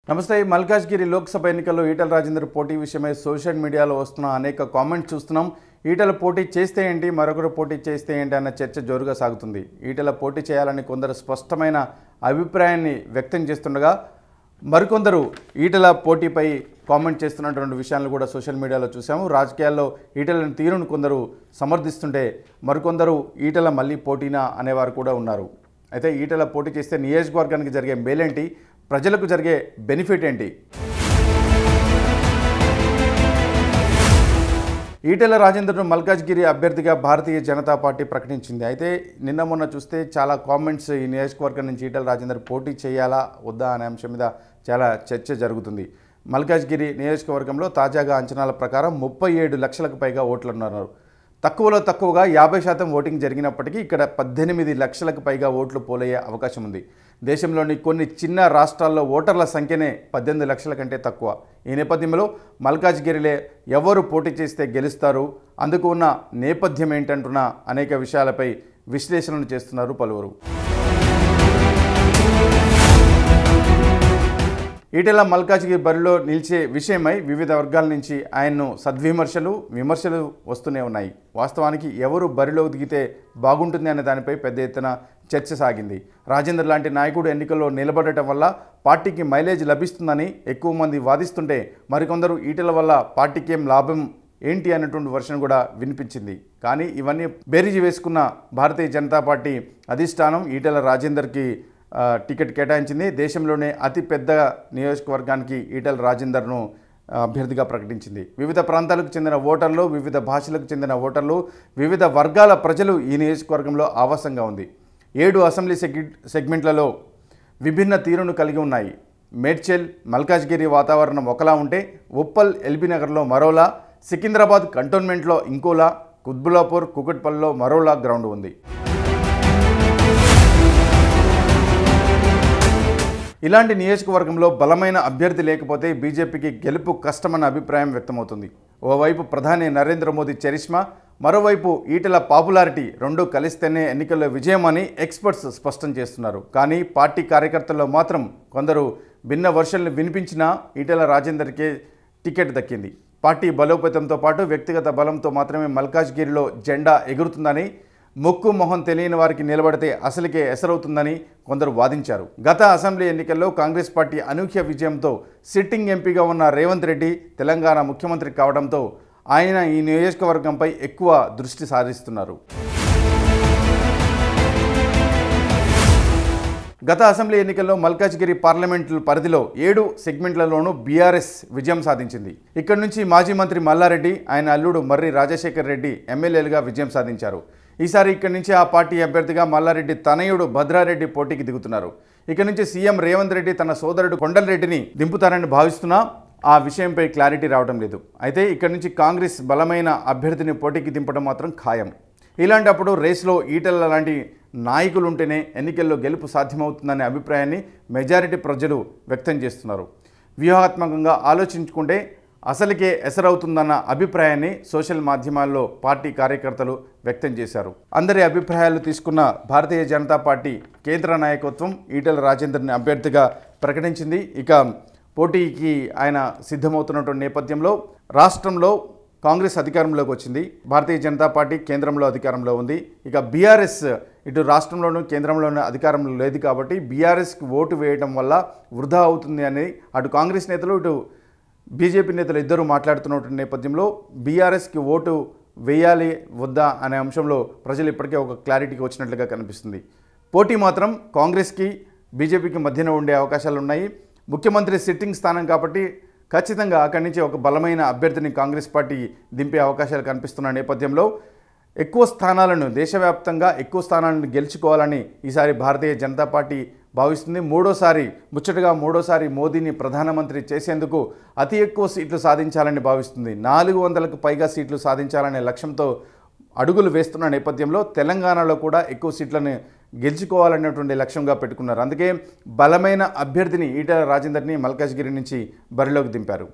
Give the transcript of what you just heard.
నమస్తే. మల్కాజ్గిరి లోక్సభ ఎన్నికల్లో ఈటల రాజేందర్ పోటీ విషయమై సోషల్ మీడియాలో వస్తున్న అనేక కామెంట్స్ చూస్తున్నాం. ఈటల పోటీ చేస్తే ఏంటి, మరొకరు పోటీ చేస్తే ఏంటి అన్న చర్చ జోరుగా సాగుతుంది. ఈటల పోటీ చేయాలని కొందరు స్పష్టమైన అభిప్రాయాన్ని వ్యక్తం చేస్తుండగా మరికొందరు ఈటల పోటీపై కామెంట్ చేస్తున్నటువంటి విషయాలను కూడా సోషల్ మీడియాలో చూసాము. రాజకీయాల్లో ఈటల తీరును కొందరు సమర్థిస్తుంటే మరికొందరు ఈటల మళ్ళీ పోటీనా అనేవారు కూడా ఉన్నారు. అయితే ఈటల పోటీ చేస్తే నియోజకవర్గానికి జరిగే మేలేంటి, ప్రజలకు జరిగే బెనిఫిట్ ఏంటి? ఈటల రాజేందర్ను మల్కాజ్గిరి అభ్యర్థిగా భారతీయ జనతా పార్టీ ప్రకటించింది. అయితే నిన్న మొన్న చూస్తే చాలా కామెంట్స్ ఈ నియోజకవర్గం నుంచి ఈటల రాజేందర్ పోటీ చేయాలా వద్దా అనే అంశం మీద చాలా చర్చ జరుగుతుంది. మల్కాజ్గిరి నియోజకవర్గంలో తాజాగా అంచనాల ప్రకారం 37 లక్షలకు పైగా ఓట్లు ఉన్నారు. తక్కువలో తక్కువగా 50% ఓటింగ్ జరిగినప్పటికీ ఇక్కడ 18 లక్షలకు పైగా ఓట్లు పోలయ్యే అవకాశం ఉంది. దేశంలోని కొన్ని చిన్న రాష్ట్రాల్లో ఓటర్ల సంఖ్యనే 18 లక్షల కంటే తక్కువ. ఈ నేపథ్యంలో మల్కాజ్గిరిలో ఎవరు పోటీ చేస్తే గెలుస్తారు, అందుకు ఉన్న నేపథ్యం ఏంటంటున్న అనేక విషయాలపై విశ్లేషణలు చేస్తున్నారు పలువురు. ఈటల మల్కాజ్గిరి బరిలో నిలిచే విషయమై వివిధ వర్గాల నుంచి ఆయన్ను విమర్శలు వస్తూనే ఉన్నాయి. వాస్తవానికి ఎవరు బరిలో దిగితే బాగుంటుంది అనే దానిపై పెద్ద ఎత్తున చర్చ సాగింది. రాజేందర్ లాంటి నాయకుడు ఎన్నికల్లో నిలబడటం వల్ల పార్టీకి మైలేజ్ లభిస్తుందని ఎక్కువ మంది వాదిస్తుంటే మరికొందరు ఈటల వల్ల పార్టీకి ఏం లాభం ఏంటి అన్నటువంటి వర్షన్ కూడా వినిపించింది. కానీ ఇవన్నీ బేరీజు వేసుకున్న భారతీయ జనతా పార్టీ అధిష్టానం ఈటల రాజేందర్కి టికెట్ కేటాయించింది. దేశంలోనే అతిపెద్ద నియోజకవర్గానికి ఈటల రాజేందర్ను అభ్యర్థిగా ప్రకటించింది. వివిధ ప్రాంతాలకు చెందిన ఓటర్లు, వివిధ భాషలకు చెందిన ఓటర్లు, వివిధ వర్గాల ప్రజలు ఈ నియోజకవర్గంలో ఆవాసంగా ఉంది. 7 అసెంబ్లీ సెగ్మెంట్లలో విభిన్న తీరును కలిగి ఉన్నాయి. మేడ్చల్, మల్కాజ్గిరి వాతావరణం ఒకలా ఉంటే ఉప్పల్, ఎల్బీనగర్లో మరోలా, సికింద్రాబాద్ కంటోన్మెంట్లో ఇంకోలా, కుత్బుల్లాపూర్, కుకట్పల్లిలో మరోలా గ్రౌండ్ ఉంది. ఇలాంటి నియోజకవర్గంలో బలమైన అభ్యర్థి లేకపోతే బీజేపీకి గెలుపు కష్టమన్న అభిప్రాయం వ్యక్తమవుతుంది. ఓవైపు ప్రధాని నరేంద్ర మోదీ చరిష్మా, మరోవైపు ఈటల పాపులారిటీ రెండూ కలిస్తేనే ఎన్నికల్లో విజయం అని ఎక్స్పర్ట్స్ స్పష్టం చేస్తున్నారు. కానీ పార్టీ కార్యకర్తల్లో మాత్రం కొందరు భిన్న వర్షన్లు వినిపించినా ఈటల రాజేందర్కే టికెట్ దక్కింది. పార్టీ బలోపేతంతో పాటు వ్యక్తిగత బలంతో మాత్రమే మల్కాజ్గిరిలో జెండా ఎగురుతుందని, ముక్కు మొహం తెలియని వారికి నిలబడితే అసలుకే ఎసరవుతుందని కొందరు వాదించారు. గత అసెంబ్లీ ఎన్నికల్లో కాంగ్రెస్ పార్టీ అనూహ్య విజయంతో సిట్టింగ్ ఎంపీగా ఉన్న రేవంత్ రెడ్డి తెలంగాణ ముఖ్యమంత్రి కావడంతో ఆయన ఈ నియోజకవర్గంపై ఎక్కువ దృష్టి సారిస్తున్నారు. గత అసెంబ్లీ ఎన్నికల్లో మల్కాజ్గిరి పార్లమెంటు పరిధిలో 7 సెగ్మెంట్లలోనూ బీఆర్ఎస్ విజయం సాధించింది. ఇక్కడి నుంచి మాజీ మంత్రి మల్లారెడ్డి, ఆయన అల్లుడు మర్రి రాజశేఖర్ రెడ్డి ఎమ్మెల్యేలుగా విజయం సాధించారు. ఈసారి ఇక్కడి నుంచి ఆ పార్టీ అభ్యర్థిగా మల్లారెడ్డి తనయుడు భద్రారెడ్డి పోటీకి దిగుతున్నారు. ఇక్కడి నుంచి సీఎం రేవంత్ రెడ్డి తన సోదరుడు కొండలరెడ్డిని దింపుతారని భావిస్తున్నా ఆ విషయంపై క్లారిటీ రావడం లేదు. అయితే ఇక్కడి నుంచి కాంగ్రెస్ బలమైన అభ్యర్థిని పోటీకి దింపడం మాత్రం ఖాయం. ఇలాంటప్పుడు రేసులో ఈటల లాంటి నాయకులు ఉంటేనే ఎన్నికల్లో గెలుపు సాధ్యమవుతుందనే అభిప్రాయాన్ని మెజారిటీ ప్రజలు వ్యక్తం చేస్తున్నారు. వ్యూహాత్మకంగా ఆలోచించుకుంటే అసలుకే ఎసరవుతుందన్న అభిప్రాయాన్ని సోషల్ మాధ్యమాల్లో పార్టీ కార్యకర్తలు వ్యక్తం చేశారు. అందరి అభిప్రాయాలు తీసుకున్న భారతీయ జనతా పార్టీ కేంద్ర నాయకత్వం ఈటల రాజేందర్ని అభ్యర్థిగా ప్రకటించింది. ఇక పోటీకి ఆయన సిద్ధమవుతున్నటువంటి నేపథ్యంలో రాష్ట్రంలో కాంగ్రెస్ అధికారంలోకి వచ్చింది. భారతీయ జనతా పార్టీ కేంద్రంలో అధికారంలో ఉంది. ఇక బీఆర్ఎస్ ఇటు రాష్ట్రంలోనూ కేంద్రంలోనూ అధికారంలో లేదు కాబట్టి బీఆర్ఎస్కి ఓటు వేయడం వల్ల వృధా అవుతుంది అని అటు కాంగ్రెస్ నేతలు ఇటు బీజేపీ నేతలు ఇద్దరు మాట్లాడుతున్నటువంటి నేపథ్యంలో బీఆర్ఎస్కి ఓటు వేయాలి వద్దా అనే అంశంలో ప్రజలు ఇప్పటికే ఒక క్లారిటీకి వచ్చినట్లుగా కనిపిస్తుంది. పోటీ మాత్రం కాంగ్రెస్కి బీజేపీకి మధ్యన ఉండే అవకాశాలు ఉన్నాయి. ముఖ్యమంత్రి సిట్టింగ్ స్థానం కాబట్టి ఖచ్చితంగా అక్కడి నుంచి ఒక బలమైన అభ్యర్థిని కాంగ్రెస్ పార్టీ దింపే అవకాశాలు కనిపిస్తున్న నేపథ్యంలో దేశవ్యాప్తంగా ఎక్కువ స్థానాలను గెలుచుకోవాలని ఈసారి భారతీయ జనతా పార్టీ భావిస్తుంది. ముచ్చటగా మూడోసారి మోదీని ప్రధానమంత్రి చేసేందుకు అతి ఎక్కువ సీట్లు సాధించాలని భావిస్తుంది. 400కు పైగా సీట్లు సాధించాలనే లక్ష్యంతో అడుగులు వేస్తున్న నేపథ్యంలో తెలంగాణలో కూడా ఎక్కువ సీట్లను గెలుచుకోవాలనేటువంటి లక్ష్యంగా పెట్టుకున్నారు. అందుకే బలమైన అభ్యర్థిని ఈటల రాజేందర్ని మల్కాజ్గిరి నుంచి బరిలోకి దింపారు.